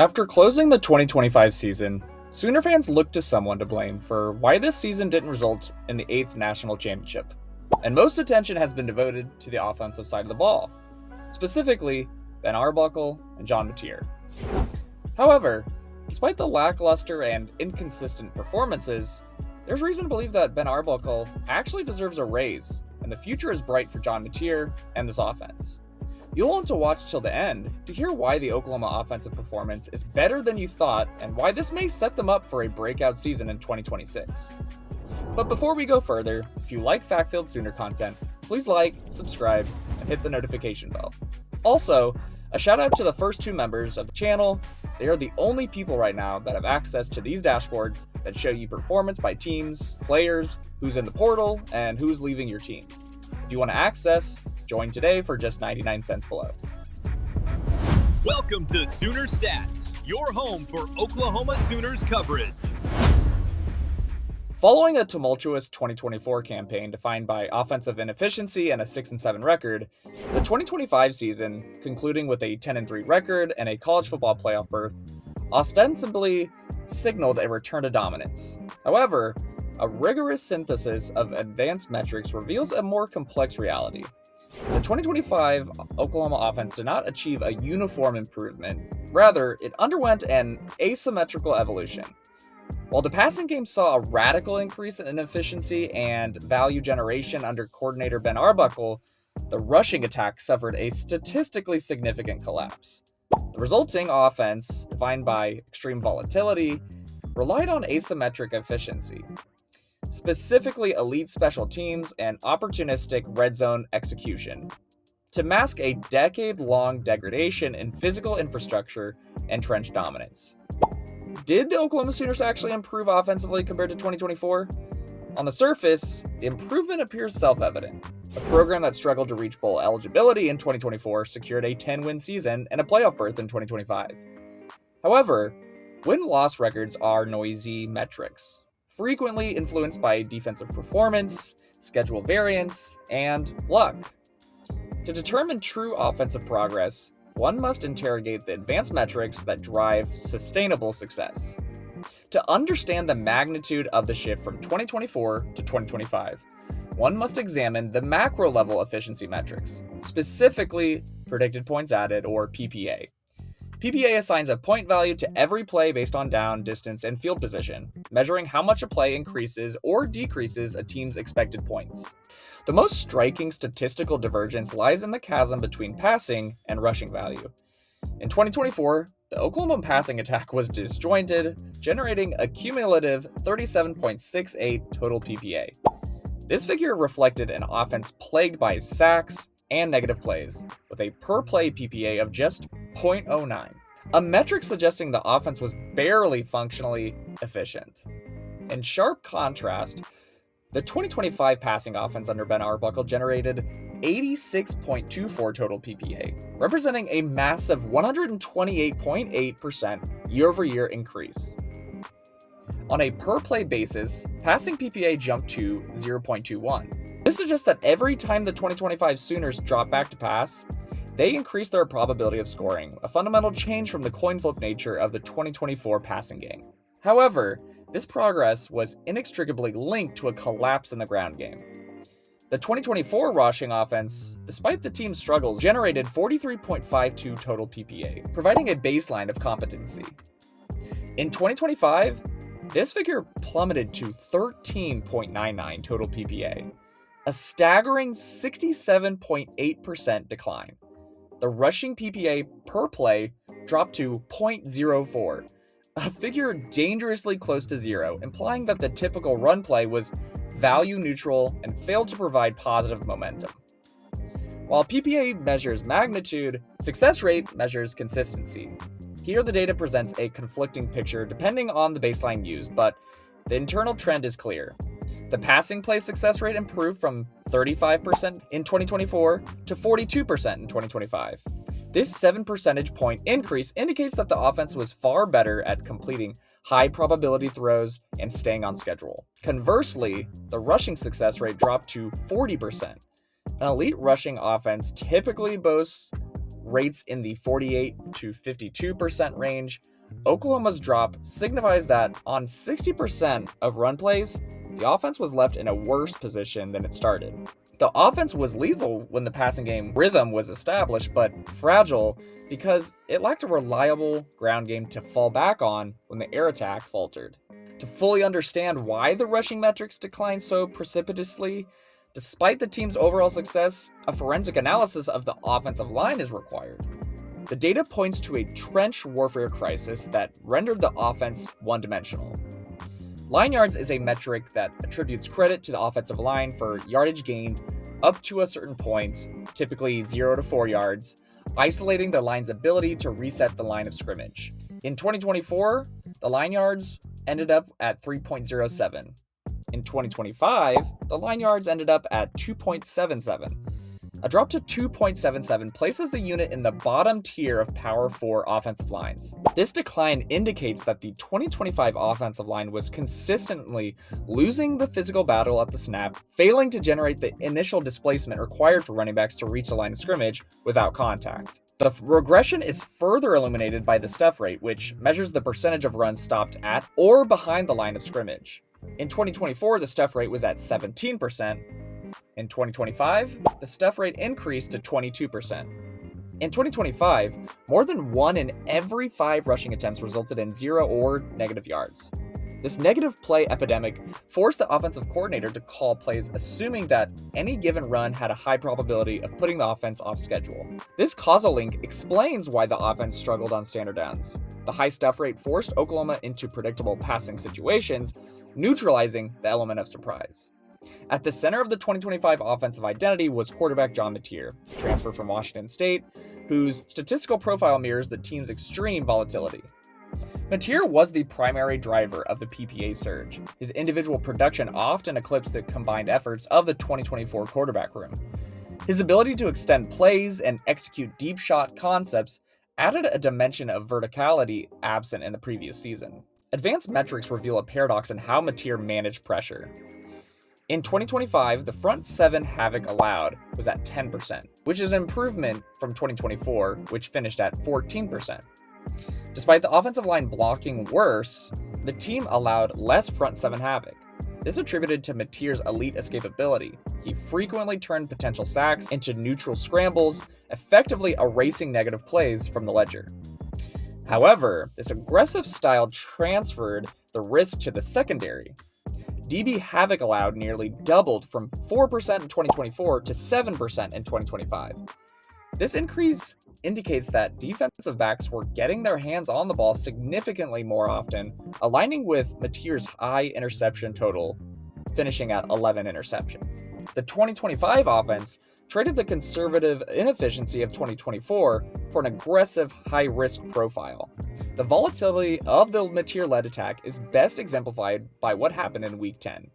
After closing the 2025 season, Sooner fans looked to someone to blame for why this season didn't result in the 8th national championship, and most attention has been devoted to the offensive side of the ball, specifically Ben Arbuckle and John Mateer. However, despite the lackluster and inconsistent performances, there's reason to believe that Ben Arbuckle actually deserves a raise, and the future is bright for John Mateer and this offense. You'll want to watch till the end to hear why the Oklahoma offensive performance is better than you thought and why this may set them up for a breakout season in 2026. But before we go further, if you like fact-filled Sooner content, please like, subscribe, and hit the notification bell. Also, a shout out to the first 2 members of the channel. They are the only people right now that have access to these dashboards that show you performance by teams, players, who's in the portal, and who's leaving your team. If you want to access, join today for just 99 cents below. Welcome to Sooner Stats, your home for Oklahoma Sooners coverage. Following a tumultuous 2024 campaign defined by offensive inefficiency and a 6-7 record, the 2025 season, concluding with a 10-3 record and a college football playoff berth, ostensibly signaled a return to dominance. However, a rigorous synthesis of advanced metrics reveals a more complex reality. The 2025 Oklahoma offense did not achieve a uniform improvement. Rather, it underwent an asymmetrical evolution. While the passing game saw a radical increase in efficiency and value generation under coordinator Ben Arbuckle, the rushing attack suffered a statistically significant collapse. The resulting offense, defined by extreme volatility, relied on asymmetric efficiency, specifically elite special teams and opportunistic red zone execution, to mask a decade-long degradation in physical infrastructure and trench dominance. Did the Oklahoma Sooners actually improve offensively compared to 2024? On the surface, the improvement appears self-evident. A program that struggled to reach bowl eligibility in 2024 secured a 10-win season and a playoff berth in 2025. However, win-loss records are noisy metrics, frequently influenced by defensive performance, schedule variance, and luck. To determine true offensive progress, one must interrogate the advanced metrics that drive sustainable success. To understand the magnitude of the shift from 2024 to 2025, one must examine the macro-level efficiency metrics, specifically predicted points added, or PPA. PPA assigns a point value to every play based on down, distance, and field position, measuring how much a play increases or decreases a team's expected points. The most striking statistical divergence lies in the chasm between passing and rushing value. In 2024, the Oklahoma passing attack was disjointed, generating a cumulative 37.68 total PPA. This figure reflected an offense plagued by sacks and negative plays, with a per-play PPA of just 0.09, a metric suggesting the offense was barely functionally efficient. In sharp contrast, the 2025 passing offense under Ben Arbuckle generated 86.24 total PPA, representing a massive 128.8% year-over-year increase. On a per-play basis, passing PPA jumped to 0.21. This suggests that every time the 2025 Sooners drop back to pass, they increase their probability of scoring, a fundamental change from the coin flip nature of the 2024 passing game. However, this progress was inextricably linked to a collapse in the ground game. The 2024 rushing offense, despite the team's struggles, generated 43.52 total PPA, providing a baseline of competency. In 2025, this figure plummeted to 13.99 total PPA, a staggering 67.8% decline. The rushing PPA per play dropped to 0.04, a figure dangerously close to zero, implying that the typical run play was value neutral and failed to provide positive momentum. While PPA measures magnitude, success rate measures consistency. Here the data presents a conflicting picture depending on the baseline used, but the internal trend is clear. The passing play success rate improved from 35% in 2024 to 42% in 2025. This 7 percentage point increase indicates that the offense was far better at completing high probability throws and staying on schedule. Conversely, the rushing success rate dropped to 40%. An elite rushing offense typically boasts rates in the 48 to 52% range, Oklahoma's drop signifies that on 60% of run plays, the offense was left in a worse position than it started. The offense was lethal when the passing game rhythm was established, but fragile because it lacked a reliable ground game to fall back on when the air attack faltered. To fully understand why the rushing metrics declined so precipitously, despite the team's overall success, a forensic analysis of the offensive line is required. The data points to a trench warfare crisis that rendered the offense one-dimensional. Line yards is a metric that attributes credit to the offensive line for yardage gained up to a certain point, typically 0 to 4 yards, isolating the line's ability to reset the line of scrimmage. In 2024, the line yards ended up at 3.07. In 2025, the line yards ended up at 2.77. A drop to 2.77 places the unit in the bottom tier of Power 4 offensive lines. This decline indicates that the 2025 offensive line was consistently losing the physical battle at the snap, failing to generate the initial displacement required for running backs to reach the line of scrimmage without contact. The regression is further illuminated by the stuff rate, which measures the percentage of runs stopped at or behind the line of scrimmage. In 2024, the stuff rate was at 17%. In 2025, the stuff rate increased to 22%. In 2025, more than 1 in every 5 rushing attempts resulted in 0 or negative yards. This negative play epidemic forced the offensive coordinator to call plays assuming that any given run had a high probability of putting the offense off schedule. This causal link explains why the offense struggled on standard downs. The high stuff rate forced Oklahoma into predictable passing situations, neutralizing the element of surprise. At the center of the 2025 offensive identity was quarterback John Mateer, a transfer from Washington State, whose statistical profile mirrors the team's extreme volatility. Mateer was the primary driver of the PPA surge. His individual production often eclipsed the combined efforts of the 2024 quarterback room. His ability to extend plays and execute deep shot concepts added a dimension of verticality absent in the previous season. Advanced metrics reveal a paradox in how Mateer managed pressure. In 2025, the front 7 havoc allowed was at 10%, which is an improvement from 2024, which finished at 14%. Despite the offensive line blocking worse, the team allowed less front 7 havoc. This attributed to Mateer's elite escapability. He frequently turned potential sacks into neutral scrambles, effectively erasing negative plays from the ledger. However, this aggressive style transferred the risk to the secondary. DB havoc allowed nearly doubled from 4% in 2024 to 7% in 2025. This increase indicates that defensive backs were getting their hands on the ball significantly more often, aligning with Mateer's high interception total, finishing at 11 interceptions. The 2025 offense traded the conservative inefficiency of 2024 for an aggressive, high-risk profile. The volatility of the Mateer-led attack is best exemplified by what happened in Week 10.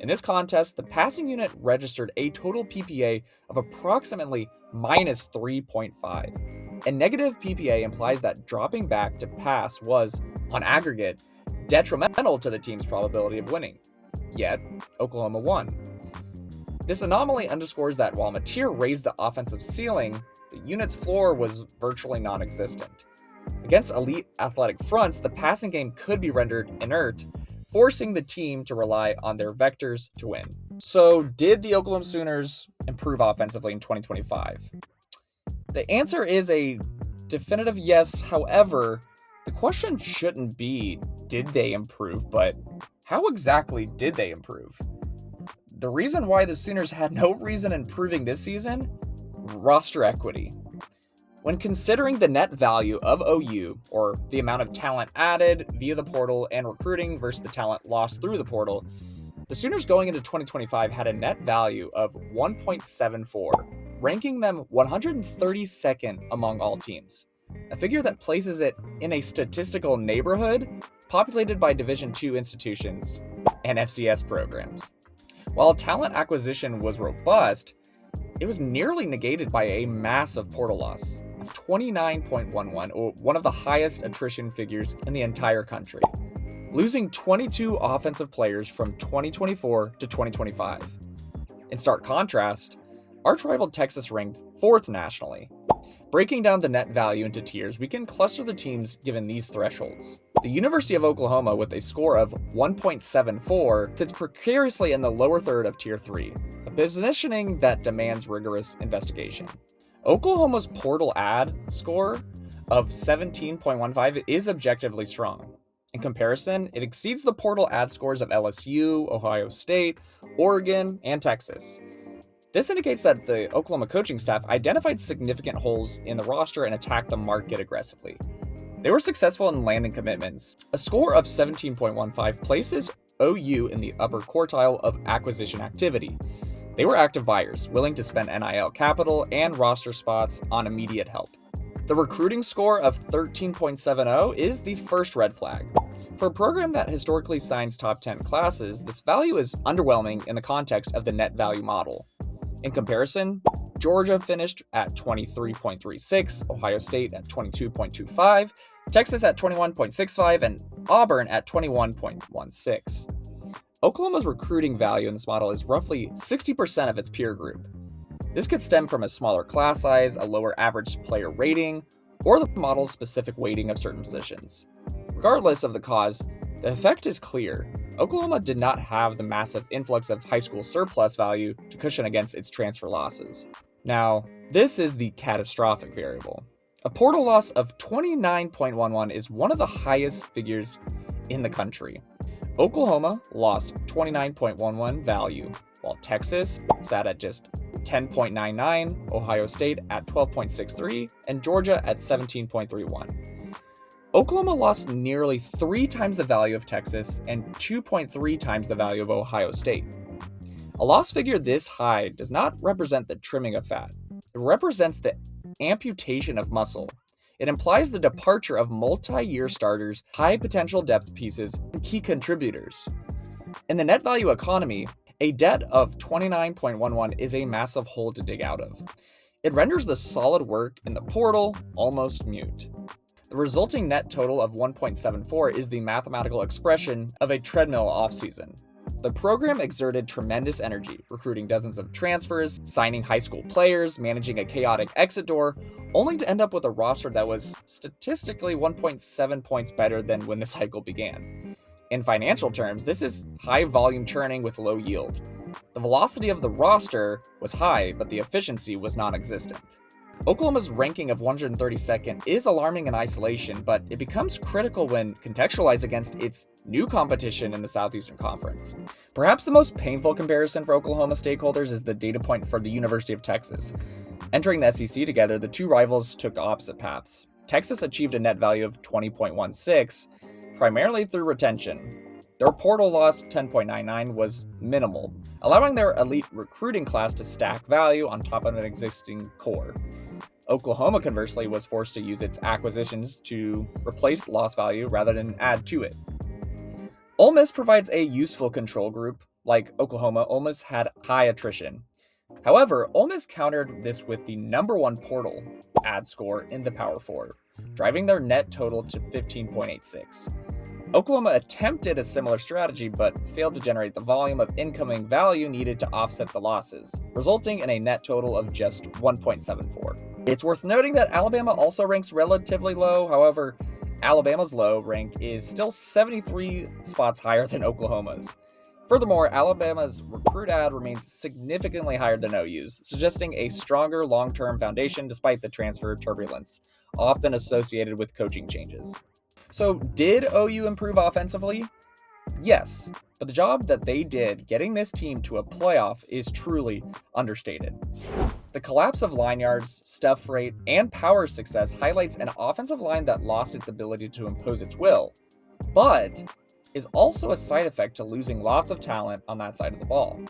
In this contest, the passing unit registered a total PPA of approximately minus 3.5. A negative PPA implies that dropping back to pass was, on aggregate, detrimental to the team's probability of winning. Yet, Oklahoma won. This anomaly underscores that while Mateer raised the offensive ceiling, the unit's floor was virtually non-existent. Against elite athletic fronts, the passing game could be rendered inert, forcing the team to rely on their vectors to win. So, did the Oklahoma Sooners improve offensively in 2025? The answer is a definitive yes. However, the question shouldn't be, did they improve, but how exactly did they improve? The reason why the Sooners had no reason improving this season? Roster equity. When considering the net value of OU, or the amount of talent added via the portal and recruiting versus the talent lost through the portal, the Sooners going into 2025 had a net value of 1.74, ranking them 132nd among all teams, a figure that places it in a statistical neighborhood populated by Division II institutions and FCS programs. While talent acquisition was robust, it was nearly negated by a massive portal loss of 29.11, or one of the highest attrition figures in the entire country, losing 22 offensive players from 2024 to 2025. In stark contrast, arch rival Texas ranked 4th nationally. Breaking down the net value into tiers, we can cluster the teams given these thresholds. The University of Oklahoma, with a score of 1.74, sits precariously in the lower third of Tier 3, a positioning that demands rigorous investigation. Oklahoma's portal ad score of 17.15 is objectively strong. In comparison, it exceeds the portal ad scores of LSU, Ohio State, Oregon, and Texas. This indicates that the Oklahoma coaching staff identified significant holes in the roster and attacked the market aggressively. They were successful in landing commitments. A score of 17.15 places OU in the upper quartile of acquisition activity. They were active buyers, willing to spend NIL capital and roster spots on immediate help. The recruiting score of 13.70 is the first red flag. For a program that historically signs top 10 classes, this value is underwhelming in the context of the net value model. In comparison, Georgia finished at 23.36, Ohio State at 22.25, Texas at 21.65, and Auburn at 21.16. Oklahoma's recruiting value in this model is roughly 60% of its peer group. This could stem from a smaller class size, a lower average player rating, or the model's specific weighting of certain positions. Regardless of the cause, the effect is clear. Oklahoma did not have the massive influx of high school surplus value to cushion against its transfer losses. Now, this is the catastrophic variable. A portal loss of 29.11 is one of the highest figures in the country. Oklahoma lost 29.11 value, while Texas sat at just 10.99, Ohio State at 12.63, and Georgia at 17.31. Oklahoma lost nearly 3 times the value of Texas and 2.3 times the value of Ohio State. A loss figure this high does not represent the trimming of fat. It represents the amputation of muscle. It implies the departure of multi-year starters, high potential depth pieces, and key contributors. In the net value economy, a debt of 29.11 is a massive hole to dig out of. It renders the solid work in the portal almost mute. The resulting net total of 1.74 is the mathematical expression of a treadmill offseason. The program exerted tremendous energy, recruiting dozens of transfers, signing high school players, managing a chaotic exit door, only to end up with a roster that was statistically 1.7 points better than when the cycle began. In financial terms, this is high volume churning with low yield. The velocity of the roster was high, but the efficiency was non-existent. Oklahoma's ranking of 132nd is alarming in isolation, but it becomes critical when contextualized against its new competition in the Southeastern Conference. Perhaps the most painful comparison for Oklahoma stakeholders is the data point for the University of Texas. Entering the SEC together, the two rivals took opposite paths. Texas achieved a net value of 20.16, primarily through retention. Their portal loss, 10.99, was minimal, allowing their elite recruiting class to stack value on top of an existing core. Oklahoma, conversely, was forced to use its acquisitions to replace lost value rather than add to it. Ole Miss provides a useful control group. Like Oklahoma, Ole Miss had high attrition. However, Ole Miss countered this with the #1 portal ad score in the Power 4, driving their net total to 15.86. Oklahoma attempted a similar strategy but failed to generate the volume of incoming value needed to offset the losses, resulting in a net total of just 1.74. It's worth noting that Alabama also ranks relatively low. However, Alabama's low rank is still 73 spots higher than Oklahoma's. Furthermore, Alabama's recruit ad remains significantly higher than OU's, suggesting a stronger long-term foundation despite the transfer turbulence, often associated with coaching changes. So, did OU improve offensively? Yes, but the job that they did getting this team to a playoff is truly understated. The collapse of line yards, stuff rate, and power success highlights an offensive line that lost its ability to impose its will, but is also a side effect to losing lots of talent on that side of the ball.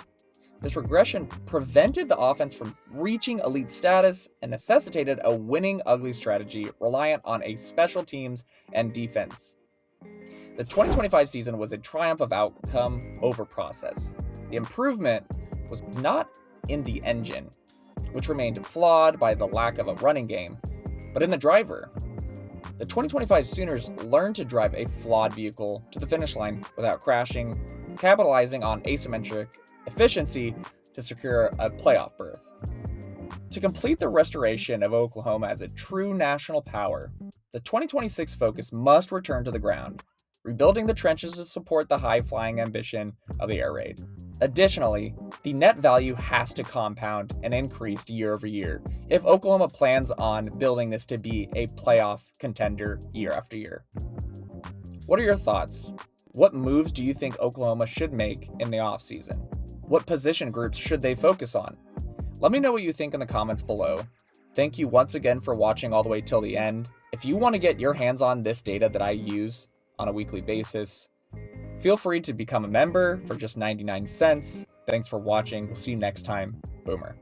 This regression prevented the offense from reaching elite status and necessitated a winning ugly strategy reliant on a special teams and defense. The 2025 season was a triumph of outcome over process. The improvement was not in the engine, which remained flawed by the lack of a running game, but in the driver. The 2025 Sooners learned to drive a flawed vehicle to the finish line without crashing, capitalizing on asymmetric efficiency to secure a playoff berth. To complete the restoration of Oklahoma as a true national power, the 2026 focus must return to the ground, rebuilding the trenches to support the high-flying ambition of the air raid. Additionally, the net value has to compound and increase year over year if Oklahoma plans on building this to be a playoff contender year after year. What are your thoughts? What moves do you think Oklahoma should make in the offseason? What position groups should they focus on? Let me know what you think in the comments below. Thank you once again for watching all the way till the end. If you want to get your hands on this data that I use on a weekly basis, feel free to become a member for just 99 cents. Thanks for watching. We'll see you next time. Boomer.